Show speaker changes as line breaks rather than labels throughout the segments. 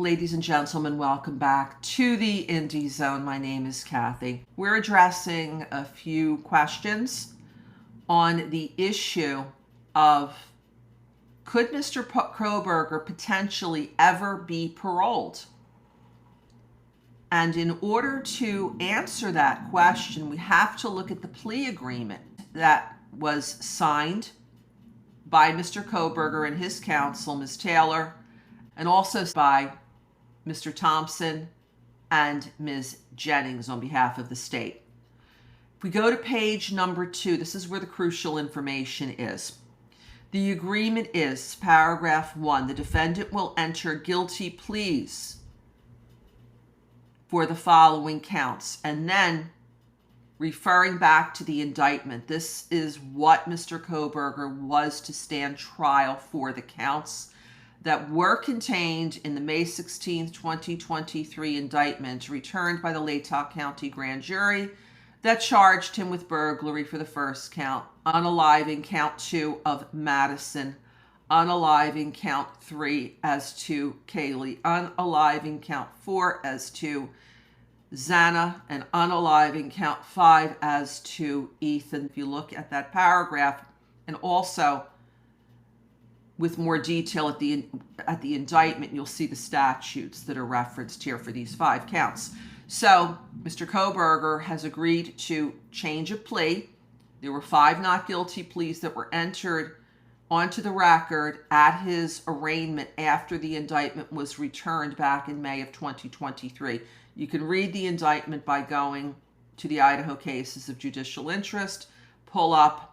Ladies and gentlemen, welcome back to the Indie Zone. My name is Kathy. We're addressing a few questions on the issue of could Mr. Kohberger potentially ever be paroled? And in order to answer that question, we have to look at the plea agreement that was signed by Mr. Kohberger and his counsel, Ms. Taylor, and also by Mr. Thompson and Ms. Jennings on behalf of the state. If we go to page number 2, this is where the crucial information is. The agreement is, paragraph 1, the defendant will enter guilty pleas for the following counts. And then, referring back to the indictment, this is what Mr. Kohberger was to stand trial for, the counts that were contained in the May 16, 2023 indictment returned by the Latah County Grand Jury that charged him with burglary for the first count, unaliving count 2 of Madison, unaliving count 3 as to Kaylee, unaliving count 4 as to Xana, and unaliving count 5 as to Ethan. If you look at that paragraph, and also with more detail at the indictment, you'll see the statutes that are referenced here for these 5 counts. So Mr. Kohberger has agreed to change a plea. There were 5 not guilty pleas that were entered onto the record at his arraignment after the indictment was returned back in May of 2023. You can read the indictment by going to the Idaho Cases of Judicial Interest, pull up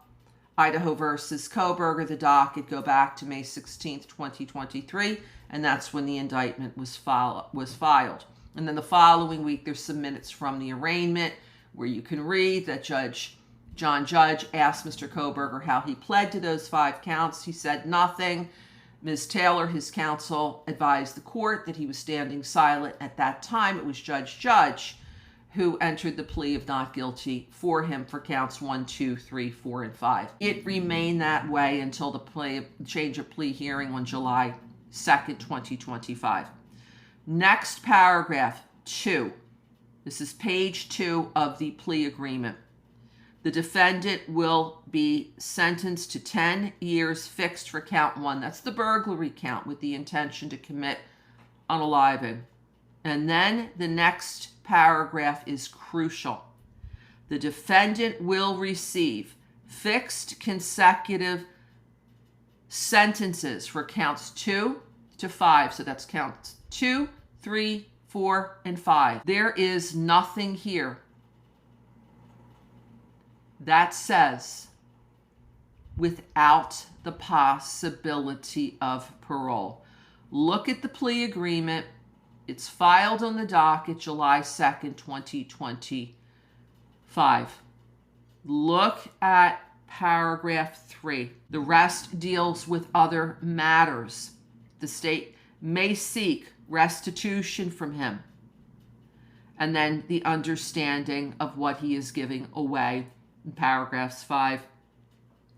Idaho versus Kohberger, the docket, go back to May 16th, 2023, and that's when the indictment was filed. And then the following week, there's some minutes from the arraignment where you can read that John Judge asked Mr. Kohberger how he pled to those 5 counts. He said nothing. Ms. Taylor, his counsel, advised the court that he was standing silent at that time. It was Judge who entered the plea of not guilty for him for counts 1, 2, 3, 4, and 5. It remained that way until the change of plea hearing on July 2nd, 2025. Next paragraph 2. This is page 2 of the plea agreement. The defendant will be sentenced to 10 years fixed for count 1. That's the burglary count with the intention to commit unaliving. And then the next paragraph is crucial. The defendant will receive fixed consecutive sentences for counts 2 to 5. So that's counts 2, 3, 4, and 5. There is nothing here that says without the possibility of parole. Look at the plea agreement. It's filed on the docket July 2nd, 2025. Look at paragraph 3. The rest deals with other matters. The state may seek restitution from him. And then the understanding of what he is giving away in paragraphs 5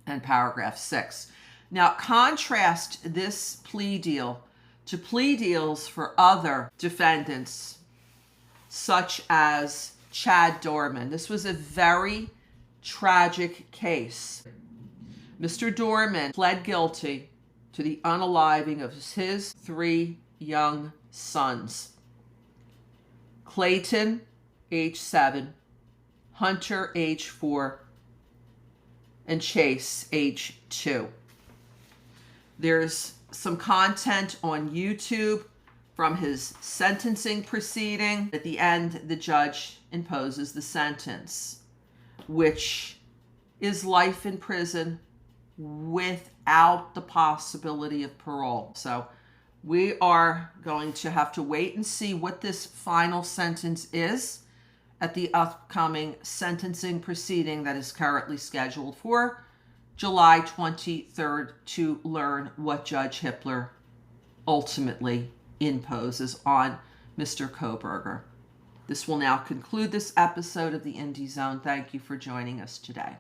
and paragraph 6. Now, contrast this plea deal to plea deals for other defendants, such as Chad Dorman. This was a very tragic case. Mr. Dorman pled guilty to the unaliving of his 3 young sons. Clayton, age 7, Hunter, age 4, and Chase, age 2. There's some content on YouTube from his sentencing proceeding. At the end, the judge imposes the sentence, which is life in prison without the possibility of parole. So we are going to have to wait and see what this final sentence is at the upcoming sentencing proceeding that is currently scheduled for July 23rd to learn what Judge Hippler ultimately imposes on Mr. Kohberger. This will now conclude this episode of the Indie Zone. Thank you for joining us today.